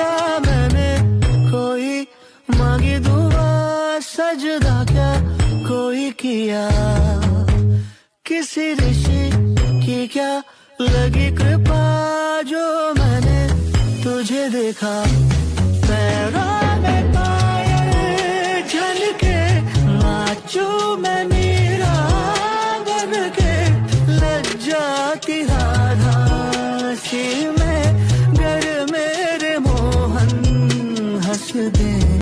क्या मैंने कोई मांगी दुआ सजदा क्या कोई किया किसी ऋषि की क्या लगी कृपा जो मैंने तुझे देखा